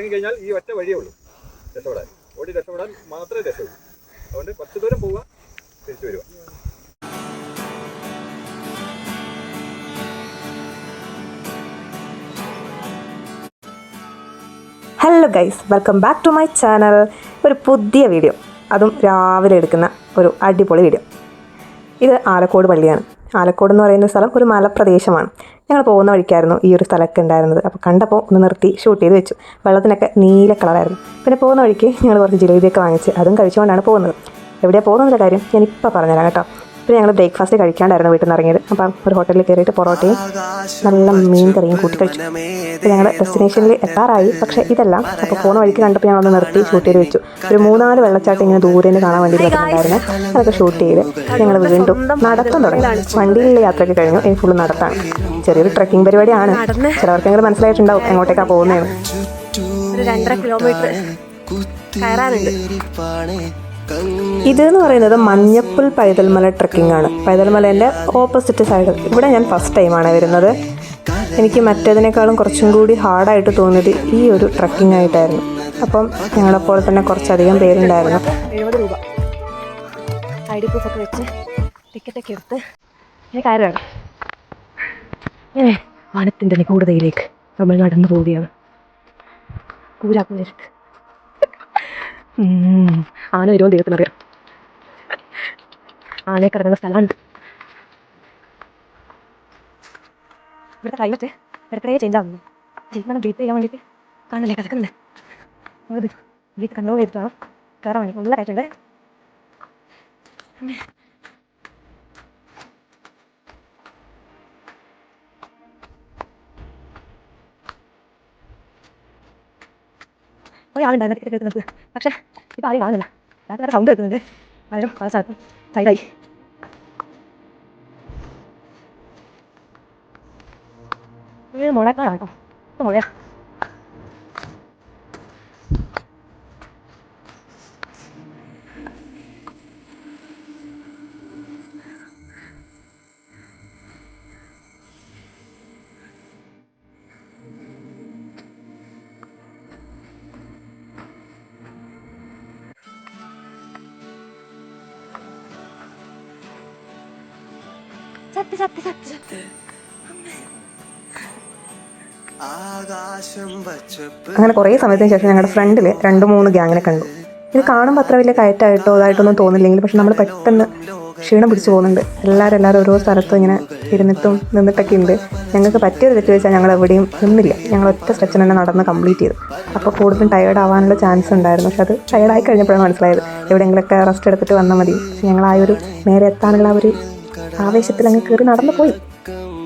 തുടങ്ങിക്കഴിഞ്ഞാൽ ഈ ഒറ്റ വഴിയേ ഉള്ളൂ രക്ഷപ്പെടാൻ. ഓടി രക്ഷപ്പെടാൻ മാത്രമേ രക്ഷയുള്ളൂ. അതുകൊണ്ട് കുറച്ച് ദൂരം പോവുക, തിരിച്ചു വരിക. Hello guys, welcome back to my channel. ഒരു പുതിയ വീഡിയോ, അതും രാവിലെ എടുക്കുന്ന ഒരു അടിപൊളി വീഡിയോ. ഇത് ആലക്കോട് പള്ളിയാണ്. ആലക്കോട് എന്ന് പറയുന്ന സ്ഥലം ഒരു മലപ്രദേശമാണ്. ഞങ്ങൾ പോകുന്ന വഴിക്കായിരുന്നു ഈ ഒരു സ്ഥലമൊക്കെ ഉണ്ടായിരുന്നത്. അപ്പോൾ കണ്ടപ്പോൾ ഒന്ന് നിർത്തി ഷൂട്ട് ചെയ്ത് വെച്ചു. വെള്ളത്തിനൊക്കെ നീല കളറായിരുന്നു. പിന്നെ പോകുന്ന വഴിക്ക് ഞങ്ങൾ കുറച്ച് ജിലേബിയൊക്കെ വാങ്ങിച്ച് അതും കഴിച്ചുകൊണ്ടാണ് പോകുന്നത്. എവിടെയാണ് പോകുന്നതിൻ്റെ കാര്യം ഞാനിപ്പോൾ പറഞ്ഞുതരാം കേട്ടോ. പിന്നെ ഞങ്ങൾ ബ്രേക്ക്ഫാസ്റ്റ് കഴിക്കാണ്ടായിരുന്നു വീട്ടിൽ നിന്ന് ഇറങ്ങിയത്. അപ്പം ഒരു ഹോട്ടലിൽ കയറിയിട്ട് പൊറോട്ടയും നല്ല മീൻ കറിയും കൂട്ടി കഴിച്ചു. അപ്പോൾ ഞങ്ങൾ ഡെസ്റ്റിനേഷനിൽ എത്താറായി. പക്ഷേ ഇതല്ല. അപ്പോൾ പോകുന്ന വഴിക്ക് കണ്ടപ്പോൾ ഞങ്ങളൊന്ന് നിർത്തി ഷൂട്ട് ചെയ്ത് വെച്ചു. ഒരു 3-4 വെള്ളച്ചാട്ടം ഇങ്ങനെ ദൂരെ നിന്ന് കാണാൻ വേണ്ടി വരുന്നുണ്ടായിരുന്നു. അതൊക്കെ ഷൂട്ട് ചെയ്ത് ഞങ്ങൾ വീണ്ടും നടത്തം തുടങ്ങി. വണ്ടിയിലുള്ള യാത്രയ്ക്ക് കഴിഞ്ഞു. ഇനി ഫുള്ള് നടത്താണ്. ചെറിയൊരു ട്രെക്കിംഗ് പരിപാടിയാണ്. ചിലവർക്കെങ്കിലും മനസ്സിലായിട്ടുണ്ടാവും എങ്ങോട്ടേക്കാണ് പോകുന്നതെന്ന്. ഒരു 2.5 കിലോമീറ്റർ കയറാനുണ്ട്. ഇതെന്ന് പറയുന്നത് മഞ്ഞപ്പുൽ പൈതൽമല ട്രെക്കിംഗ് ആണ്. പൈതൽമലേൻ്റെ ഓപ്പോസിറ്റ് സൈഡ്. ഇവിടെ ഞാൻ ഫസ്റ്റ് ടൈമാണ് വരുന്നത്. എനിക്ക് മറ്റേതിനേക്കാളും കുറച്ചും കൂടി ഹാർഡായിട്ട് തോന്നിയത് ഈ ഒരു ട്രെക്കിംഗ് ആയിട്ടായിരുന്നു. അപ്പം ഞങ്ങളെപ്പോലെ തന്നെ കുറച്ചധികം പേരുണ്ടായിരുന്നു. 70 രൂപ ID പ്രൂഫൊക്കെ വെച്ച് ടിക്കറ്റൊക്കെ എടുത്ത് ഇനി കയറുകയാണ്. വനത്തിൻ്റെ നിഗൂഢതയിലേക്ക് നമ്മൾ നടന്നു പോവുകയാണ്. കൂരാക്കൂരക്ക് ആന വരുമോ ദൈവത്തിനറിയാം. ആനയൊക്കെ ഇറങ്ങുന്ന സ്ഥലമാണ്. ഇവിടുത്തെ ക്ലൈമറ്റ് ഇടയ്ക്കിടെ ചേഞ്ച് ആവുന്നു. ശരിക്കും ബ്രീത്ത് ചെയ്യാൻ വേണ്ടിയിട്ട് കാണില്ലേ കഥക്കുന്നില്ലേ. അത് ബ്രീത്ത് കൺട്രോൾ ചെയ്തിട്ട് വേണം കയറാൻ വേണ്ടി. നല്ല കയറ്റുണ്ട്. ഒരാളുണ്ടായിരുന്നു ടിക്കറ്റ് എടുക്കുന്നത്. പക്ഷേ ഇപ്പോൾ ആരും കാണുന്നില്ല. ഞാൻ വേറെ സൗണ്ട് കേൾക്കുന്നുണ്ട്. പലരും പല സ്ഥലത്തും സൈഡായി. മുളക്കാണ് കേട്ടോ. ഇപ്പോൾ മുളയാ. സത്യ സത്യ സത്യ അങ്ങനെ കുറേ സമയത്തിന് ശേഷം ഞങ്ങളുടെ ഫ്രണ്ടിൽ 2-3 ഗ്യാങ്ങിനെ കണ്ടു. ഇത് കാണുമ്പോൾ അത്ര വലിയ കയറ്റമായിട്ടോ ഇതായിട്ടൊന്നും തോന്നില്ലെങ്കിൽ, പക്ഷെ നമ്മൾ പെട്ടെന്ന് ക്ഷീണം പിടിച്ചു പോകുന്നുണ്ട്. എല്ലാവരും ഓരോ സ്ഥലത്തും ഇങ്ങനെ ഇരുന്നിട്ടും നിന്നിട്ടൊക്കെ ഉണ്ട്. ഞങ്ങൾക്ക് പറ്റിയൊരു തെറ്റ് വെച്ചാൽ ഞങ്ങൾ എവിടെയും നിന്നില്ല. ഞങ്ങൾ ഒറ്റ സ്ട്രെച്ചിന് തന്നെ നടന്ന് കംപ്ലീറ്റ് ചെയ്തു. അപ്പോൾ കൂടുതലും ടയേർഡ് ആവാനുള്ള ചാൻസ് ഉണ്ടായിരുന്നു. പക്ഷെ അത് ടയേർഡായി കഴിഞ്ഞപ്പോഴാണ് മനസ്സിലായത് എവിടെയെങ്കിലുമൊക്കെ റെസ്റ്റ് എടുത്തിട്ട് വന്നാൽ മതി. പക്ഷെ ഞങ്ങൾ ആ ഒരു നേരെ എത്താനുള്ള ആ ഒരു ആവേശത്തിൽ അങ്ങ് കയറി നടന്നു പോയി.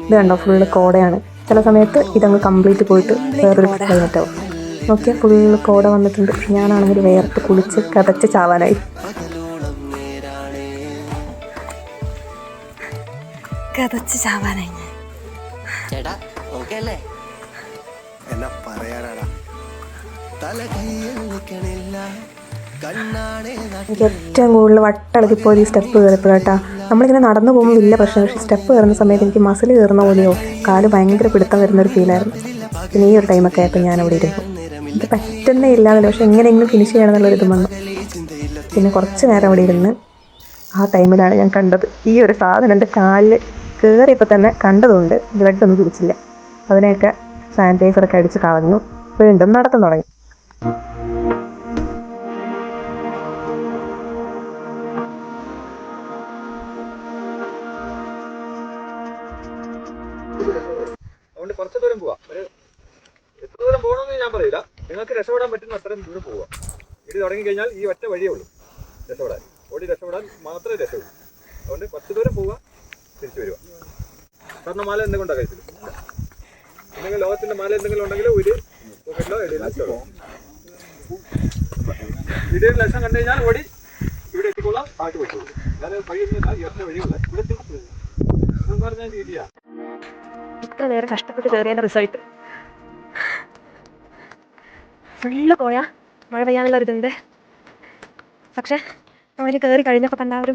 ഇത് കണ്ടോ, ഫുള്ള് കോടയാണ്. ചില സമയത്ത് ഇതങ്ങ് കംപ്ലീറ്റ് പോയിട്ട് വേറൊരു ക്ലൈമറ്റ് ആവും. നോക്കിയാൽ ഫുള്ള് കോട വന്നിട്ടുണ്ട്. ഞാനാണെങ്കിൽ വേർത്ത് കുളിച്ച് കതച്ച് ചാവാനായി. കതച്ച് ചാവാനായി. എനിക്ക് ഏറ്റവും കൂടുതൽ വട്ടളക്കിപ്പോയി ഈ സ്റ്റെപ്പ് കയറിയപ്പോഴാട്ടാ. നമ്മളിങ്ങനെ നടന്നു പോകുമ്പോൾ വലിയ പ്രശ്നം. പക്ഷേ സ്റ്റെപ്പ് കയറുന്ന സമയത്ത് എനിക്ക് മസിൽ കയറുന്ന പോലെയോ കാല് ഭയങ്കര പിടുത്തം വരുന്നൊരു ഫീലായിരുന്നു. പിന്നെ ഈ ഒരു ടൈമൊക്കെ ആയപ്പോൾ ഞാൻ അവിടെ ഇരുന്നു. എനിക്ക് പറ്റുന്നേ ഇല്ലാന്നല്ലോ, പക്ഷെ എങ്ങനെയെങ്കിലും ഫിനിഷ് ചെയ്യണമെന്നുള്ളൊരു ഇതും വന്നു. പിന്നെ കുറച്ച് നേരം അവിടെ ഇരുന്ന് ആ ടൈമിലാണ് ഞാൻ കണ്ടത് ഈ ഒരു സാധനം എൻ്റെ കാലിൽ കയറിയപ്പോൾ തന്നെ കണ്ടതുകൊണ്ട് ബ്ലഡൊന്നും പിടിച്ചില്ല. അതിനെയൊക്കെ സാനിറ്റൈസറൊക്കെ അടിച്ച് കളഞ്ഞു. വീണ്ടും നടത്തം തുടങ്ങി. അതുകൊണ്ട് കുറച്ച് ദൂരം പോവാം. എത്ര ദൂരം പോകണമെന്ന് ഞാൻ പറയില്ല. നിങ്ങൾക്ക് രക്ഷപ്പെടാൻ പറ്റുന്ന അത്രയും ദൂരം പോവാം. ഇടി തുടങ്ങിക്കഴിഞ്ഞാൽ ഈ ഒറ്റ വഴിയേ ഉള്ളൂ രക്ഷപ്പെടാൻ. ഓടി രക്ഷപ്പെടാൻ മാത്രമേ രക്ഷയുള്ളൂ. അതുകൊണ്ട് കുറച്ച് ദൂരം പോവുക, തിരിച്ചു വരിക. കാരണം മാല എന്തെങ്കിലും കഴിച്ചില്ല. എന്തെങ്കിലും ലോകത്തിന്റെ മാല എന്തെങ്കിലും ഉണ്ടെങ്കിൽ ഒരു പോക്കറ്റിലോ ഇടയിലോ ഇടയിൽ ലക്ഷം കണ്ടു കഴിഞ്ഞാൽ ഓടി ഇവിടെ എത്തിക്കൊള്ളാം. താഴ്ത്തി പോയിക്കോളൂ. വേറെ വഴിയൊന്നുമില്ല. ഈ ഒറ്റ വഴിയുള്ള ഇവിടെ പറഞ്ഞാൽ രീതിയാണ്. ഇത്ര നേരം കഷ്ടപ്പെട്ട് കയറിയതിൻ്റെ റിസൾട്ട് ഫുള്ള് പോയാ മഴ പെയ്യാനുള്ള ഒരിതുണ്ട്. പക്ഷേ നമ്മൾ കയറി കഴിഞ്ഞപ്പോൾ കണ്ട ഒരു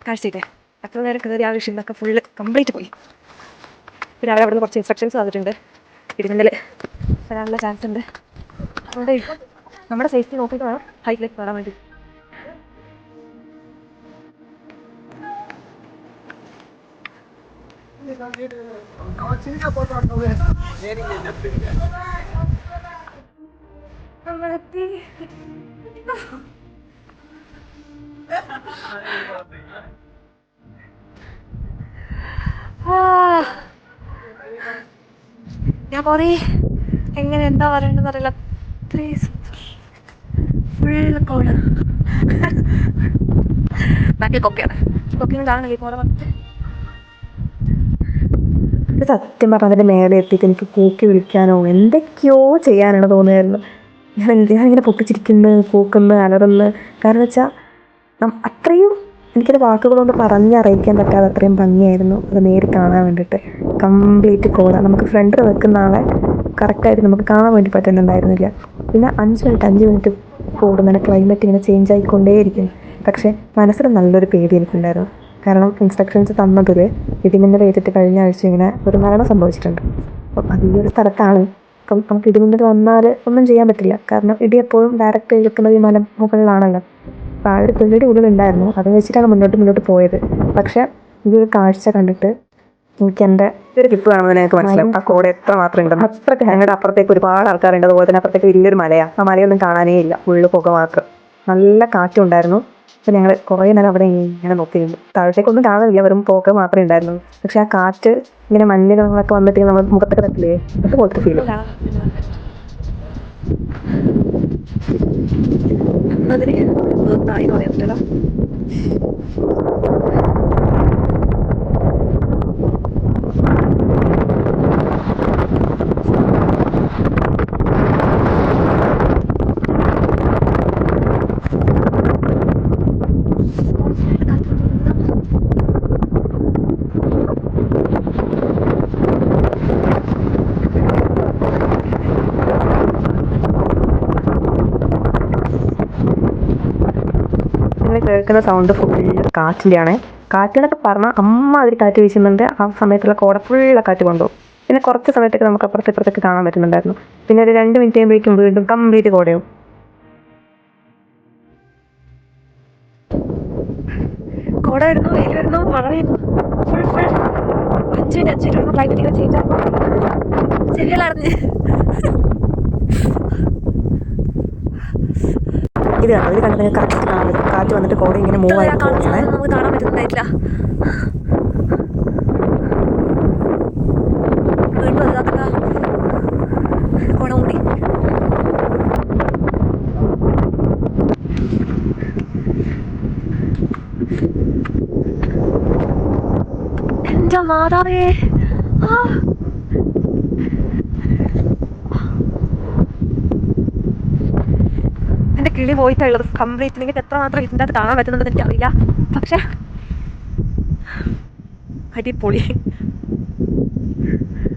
കാഴ്ചയില്ലേ, അത്ര നേരം കയറി ആ ഒരു ക്ഷീണമൊക്കെ ഫുള്ള് കംപ്ലീറ്റ് പോയി. പിന്നെ അവിടെ നിന്ന് കുറച്ച് ഇൻസ്ട്രക്ഷൻസ് തന്നിട്ടുണ്ട്. ഇടിമിന്നൽ വരാനുള്ള ചാൻസ് ഉണ്ട്. അവിടെ നമ്മുടെ സേഫ്റ്റി നോക്കിയിട്ട് വേണം ഹൈറ്റിലേക്ക് കയറാൻ വേണ്ടി. നമ്മളെത്തി. ഞാൻ പോയി എങ്ങനെ എന്താ പറയണ്ടെന്ന് അറിയില്ല. ഫുള്ള് കോള് ബാക്കി കൊക്കയാണ്. കൊക്കിനും കാണുന്നില്ല പോലെ വന്നിട്ട്. ഇത് സത്യം പറഞ്ഞാൽ അതിൻ്റെ മേലെ എത്തിയിട്ട് എനിക്ക് കൂക്കി വിളിക്കാനോ എന്തൊക്കെയോ ചെയ്യാനാണ് തോന്നുമായിരുന്നു. ഞാനിങ്ങനെ പൊട്ടിച്ചിരിക്കുന്നു, കൂക്കുന്നു, അലറുന്നു. കാരണം വെച്ചാൽ അത്രയും എനിക്കത് വാക്കുകളൊന്ന് പറഞ്ഞറിയിക്കാൻ പറ്റാതെ അത്രയും ഭംഗിയായിരുന്നു അത് നേരിൽ കാണാൻ വേണ്ടിയിട്ട്. കംപ്ലീറ്റ് കോട, നമുക്ക് ഫ്രണ്ടിൽ നിൽക്കുന്ന ആളെ കറക്റ്റായിട്ട് നമുക്ക് കാണാൻ വേണ്ടി പറ്റുന്നുണ്ടായിരുന്നില്ല. പിന്നെ 5 മിനിറ്റ് കൂടുന്നതിന് ക്ലൈമറ്റ് ഇങ്ങനെ ചേഞ്ച് ആയിക്കൊണ്ടേയിരിക്കും. പക്ഷേ മനസ്സിൽ നല്ലൊരു പേടി എനിക്കുണ്ടായിരുന്നു. കാരണം ഇൻസ്ട്രക്ഷൻസ് തന്നതിൽ ഇടിമിന്നൽ ഏറ്റിട്ട് കഴിഞ്ഞ ആഴ്ച ഇങ്ങനെ ഒരു മരണം സംഭവിച്ചിട്ടുണ്ട്. അപ്പം അത് ഈ ഒരു സ്ഥലത്താണ്. അപ്പം നമുക്ക് ഇടിമിന്നൽ വന്നാൽ ഒന്നും ചെയ്യാൻ പറ്റില്ല. കാരണം ഇടി എപ്പോഴും ഡയറക്റ്റ് എടുക്കുന്നത് ഈ മല മുകളിലാണല്ലോ. അപ്പോൾ ആ ഒരു പേടി ഉള്ളിലുണ്ടായിരുന്നു. അത് വെച്ചിട്ടാണ് മുന്നോട്ട് പോയത്. പക്ഷേ ഈ ഒരു കാഴ്ച കണ്ടിട്ട് എനിക്ക് എൻ്റെ ഒരു ക്ലിപ്പ് കാണുമ്പോൾ എനിക്ക് മനസ്സിലാവും ആ കോട എത്ര മാത്രം ഉണ്ടെന്ന്. അത്രയ്ക്ക് ഞങ്ങളുടെ അപ്പുറത്തേക്ക് ഒരുപാട് ആൾക്കാരുണ്ട്. അതുപോലെ തന്നെ അപ്പുറത്തേക്ക് വലിയൊരു മലയാണ്. ആ മലയൊന്നും കാണാനേ ഇല്ല, ഫുള്ള് പുക മാത്രം. നല്ല കാറ്റുണ്ടായിരുന്നു. അപ്പോൾ ഞങ്ങൾ കുറേ നേരം അവിടെ ഇങ്ങനെ നോക്കിയിരുന്നു. താഴത്തേക്കൊന്നും കാണാനില്ല, വെറും പുക മാത്രമേ ഉണ്ടായിരുന്നു. പക്ഷെ ആ കാറ്റ് ഇങ്ങനെ മഞ്ഞുകളൊക്കെ വന്നിട്ട് നമ്മൾ മുഖത്തൊക്കെ തട്ടില്ലേ, അതുപോലത്തെ ഫീൽ. കേൾക്കുന്ന സൗണ്ട് ഫുള്ള് കാറ്റിൻ്റെയാണ്. കാറ്റെന്നൊക്കെ പറഞ്ഞാൽ അമ്മാതിരി കാറ്റ് വീശുന്നുണ്ട്. ആ സമയത്തുള്ള കോട ഫുള്ള് കാറ്റ് കൊണ്ടുപോകും. പിന്നെ കുറച്ച് സമയത്തേക്ക് നമുക്ക് അപ്പുറത്തേക്ക് കാണാൻ പറ്റുന്നുണ്ടായിരുന്നു. പിന്നെ ഒരു 2 മിനിറ്റ് കഴിയുമ്പോഴേക്കും വീണ്ടും കംപ്ലീറ്റ് കോടയാവും. കോട വരുന്നു, വെയിൽ വരുന്നു, മഴ വരുന്നു, ഫുൾ 5 മിനിറ്റ് ക്ലൈമറ്റ് ഇങ്ങനെ ചേഞ്ച് ആകുമ്പോൾ ശരിയല്ലായിരുന്നു. ഇത് കണ്ടത് കറക്റ്റ് കാണാൻ പറ്റും. കാറ്റ് വന്നിട്ട് കോട ഇങ്ങനെ മൂവ് ആയിട്ട് പോകുന്നത് നമുക്ക് കാണാൻ പറ്റുന്നുണ്ടായിട്ടില്ല. വീണ്ടും അതാക്കുന്ന കോട മൂടി. എൻ്റെ മാതാവേ, എൻ്റെ കിളി പോയിട്ടുള്ളത് കംപ്ലീറ്റ്. നിങ്ങൾക്ക് എത്രമാത്രം ഇതിൻ്റെ അത് കാണാൻ പറ്റുന്നുണ്ടെന്ന് എനിക്കറിയില്ല. പക്ഷെ അടിപൊളി.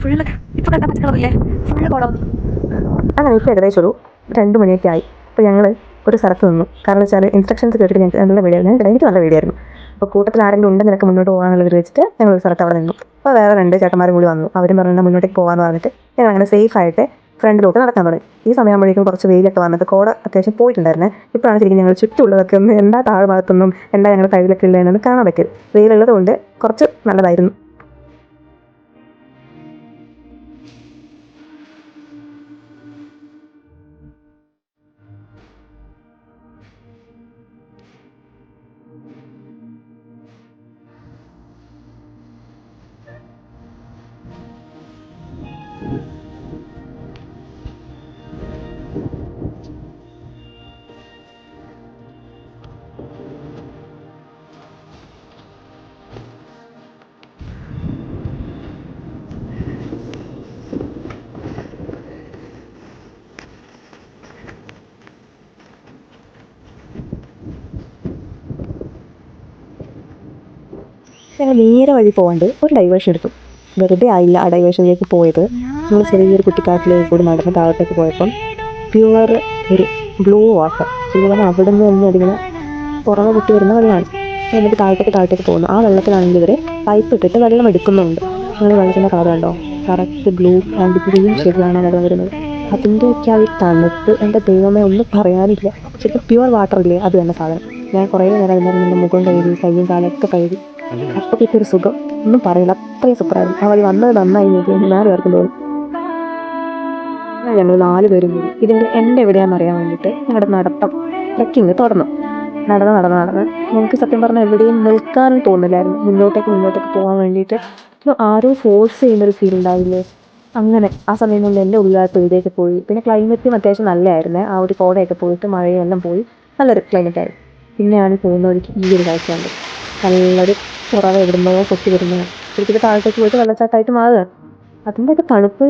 ഫുള്ള് ഇപ്പം കണ്ട പച്ചക്കളറില്ലേ, ഫുള്ള് കോട വന്നു. അങ്ങനെ ഇപ്പോൾ ഏകദേശം ഒരു 2 മണിയൊക്കെ ആയി. അപ്പോൾ ഞങ്ങൾ ഒരു സ്ഥലത്ത് നിന്നു. കാരണം വെച്ചാൽ ഇൻസ്ട്രക്ഷൻസ് കേട്ടിട്ട് ഞങ്ങൾക്ക് നല്ല പേടിയായിരുന്നു. എനിക്ക് നല്ല പേടിയായിരുന്നു. അപ്പോൾ കൂട്ടത്തിൽ ആരെങ്കിലും ഉണ്ടെന്ന് നിനക്ക് മുന്നോട്ട് പോകാനുള്ളത് വെച്ചിട്ട് ഞങ്ങൾ ഒരു സ്ഥലത്ത് അവിടെ നിന്നു. അപ്പോൾ വേറെ 2 ചേട്ടന്മാരും കൂടി വന്നു. അവരും പറഞ്ഞാൽ മുന്നോട്ടേക്ക് പോകാമെന്ന് പറഞ്ഞിട്ട് ഞങ്ങൾ അങ്ങനെ സേഫായിട്ട് ഫ്രണ്ടിലോട്ട് നടക്കാൻ തുടങ്ങി. ഈ സമയമാകുമ്പോഴേക്കും കുറച്ച് വെയിലൊക്കെ വന്നിട്ട് കോട അത്യാവശ്യം പോയിട്ടുണ്ടായിരുന്നേ. ഇപ്പോഴാണ് ശരിക്കും ഞങ്ങൾ ചുറ്റുമുള്ളതൊക്കെ ഒന്ന് എന്താ താഴ്ഭാഗത്തൊന്നും എന്താ ഞങ്ങളുടെ കയ്യിലൊക്കെ ഉള്ളതെന്നൊന്ന് കാണാൻ പറ്റിയത്. വെയിലുള്ളത് കൊണ്ട് കുറച്ച് നല്ലതായിരുന്നു. ഞങ്ങൾ നേരെ വഴി പോകാണ്ട് ഒരു ഡൈവേഷൻ എടുത്തു. വെറുതെ ആയില്ല ആ ഡൈവേഷനിലേക്ക് പോയത്. നമ്മൾ ചെറിയൊരു കുട്ടിക്കാട്ടിലേക്ക് കൂടി നടന്ന് താഴത്തേക്ക് പോയപ്പം പ്യുവർ ഒരു ബ്ലൂ വാട്ടർ, ശരിക്കും അവിടെ നിന്ന് തന്നെ അതിങ്ങനെ പുറമെ പൊട്ടി വരുന്ന വെള്ളമാണ്. എന്നിട്ട് താഴത്തേക്ക് പോകുന്നു. ആ വെള്ളത്തിലാണെങ്കിൽ ഇവർ പൈപ്പ് ഇട്ടിട്ട് വെള്ളം എടുക്കുന്നുണ്ട്. നിങ്ങൾ വെള്ളത്തിൻ്റെ കളർ കണ്ടോ, കറക്റ്റ് ബ്ലൂ ആൻഡ് ഗ്രീൻ ഷെയ്ഡിലാണ് വെള്ളം വരുന്നത്. അതിൻ്റെയൊക്കെ ആ ഒരു തണുപ്പ് എൻ്റെ ദൈവമേ ഒന്നും പറയാനില്ല. ശരിക്കും പ്യുവർ വാട്ടർ ഇല്ലേ, അത് തന്നെ സാധനം. ഞാൻ കുറേ നേരം അതിൻ്റെ നിന്ന് മുഖം കഴുകി കയ്യും കാലൊക്കെ കഴുകി. അപ്പോൾ കിട്ടിയൊരു സുഖം ഒന്നും പറയില്ല, അത്രയും സൂപ്പറായിരുന്നു. ആ വഴി വന്നത് നന്നായി നോക്കി 4 പേർക്കും തോന്നി. ഞങ്ങൾ 4 പേരും കൂടി ഇതിൻ്റെ എൻ്റെ എവിടെയാണെന്ന് അറിയാൻ വേണ്ടിയിട്ട് ഞങ്ങളുടെ നടത്തം ട്രക്കിങ് തുടർന്നു. നടന്ന് ഞങ്ങൾക്ക് സത്യം പറഞ്ഞാൽ എവിടെയും നിൽക്കാനും തോന്നില്ലായിരുന്നു. മുന്നോട്ടേക്ക് പോകാൻ വേണ്ടിയിട്ട് ആരോ ഫോഴ്സ് ചെയ്യുന്നൊരു ഫീൽ ഉണ്ടാവില്ലേ, അങ്ങനെ ആ സമയം കൊണ്ട് എൻ്റെ ഉള്ളിലാത്ത ഇതിലേക്ക് പോയി. പിന്നെ ക്ലൈമറ്റും അത്യാവശ്യം നല്ലതായിരുന്നേ. ആ ഒരു കോടയൊക്കെ പോയിട്ട് മഴയും എല്ലാം പോയി നല്ലൊരു ക്ലൈമറ്റായിരുന്നു. പിന്നെയാണ് പോകുന്നവർക്ക് ഈ ഒരു കാഴ്ച കണ്ടത്. നല്ലൊരു പുറവെ എവിടുന്നോ കൊത്തി വരുന്നത് ശരിക്കും താഴത്തേക്ക് പോയിട്ട് വെള്ളച്ചാട്ടമായിട്ട് മാറുക. അതിൻ്റെയൊക്കെ തണുപ്പ്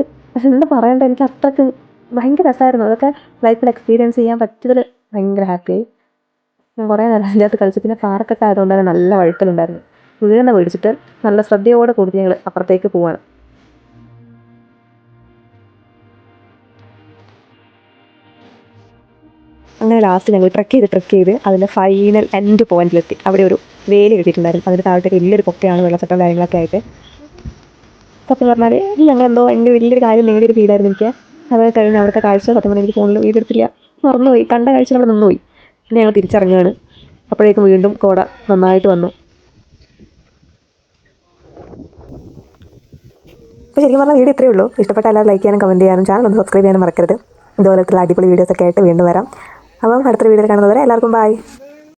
എന്താ പറയണ്ട, എനിക്ക് അത്രയ്ക്ക് ഭയങ്കര രസമായിരുന്നു. അതൊക്കെ ലൈഫിൽ എക്സ്പീരിയൻസ് ചെയ്യാൻ പറ്റിയതിൽ ഭയങ്കര ഹാപ്പിയായി. ഞാൻ കുറേ നേരം അതിൻ്റെ അകത്ത് കളിച്ചു. പിന്നെ പാർക്കൊക്കെ ആയതുകൊണ്ട് തന്നെ നല്ല വഴുക്കലുണ്ടായിരുന്നു. വീഴുന്ന മേടിച്ചിട്ട് നല്ല ശ്രദ്ധയോടെ കൂടി ഞങ്ങൾ അപ്പുറത്തേക്ക് പോവാണ്. അങ്ങനെ ലാസ്റ്റ് ഞങ്ങൾ ട്രക്ക് ചെയ്ത് അതിൻ്റെ ഫൈനൽ എൻഡ് പോയിന്റിലെത്തി. അവിടെ ഒരു വേലി കെട്ടിയിട്ടുണ്ടായിരുന്നു. അതിൻ്റെ താഴത്തേക്ക് വലിയൊരു പൊക്കയാണ്, വെള്ളച്ചാട്ടം കാര്യങ്ങളൊക്കെ ആയിട്ട്. സത്യം പറഞ്ഞാൽ ഞങ്ങളെന്തോ ഭയങ്കര വലിയൊരു കാര്യം നേടിയൊരു ഫീലായിരുന്നു എനിക്ക്. അത് കഴിഞ്ഞ് അവിടുത്തെ കാഴ്ച സത്യം പറഞ്ഞാൽ എനിക്ക് ഫോണിൽ വീടെടുത്തില്ല, മറന്നുപോയി. കണ്ട കാഴ്ച അവിടെ നിന്നുപോയി. പിന്നെ ഞങ്ങൾ തിരിച്ചിറങ്ങുകയാണ്. അപ്പോഴേക്കും വീണ്ടും കോട നന്നായിട്ട് വന്നു. അപ്പോൾ ശരിക്കും പറഞ്ഞാൽ വീഡിയോ ഇത്രയേ ഉള്ളൂ. ഇഷ്ടപ്പെട്ട എല്ലാവരും ലൈക്ക് ചെയ്യാനും കമൻറ്റ് ചെയ്യാനും ചാനൽ ഒന്ന് സബ്സ്ക്രൈബ് ചെയ്യാനും മറക്കരുത്. ഇതുപോലത്തെ അടിപൊളി വീഡിയോസൊക്കെ ആയിട്ട് വീണ്ടും വരാം. അപ്പം അടുത്തൊരു വീഡിയോയിൽ കാണുന്നവരെ എല്ലാവർക്കും ബൈ.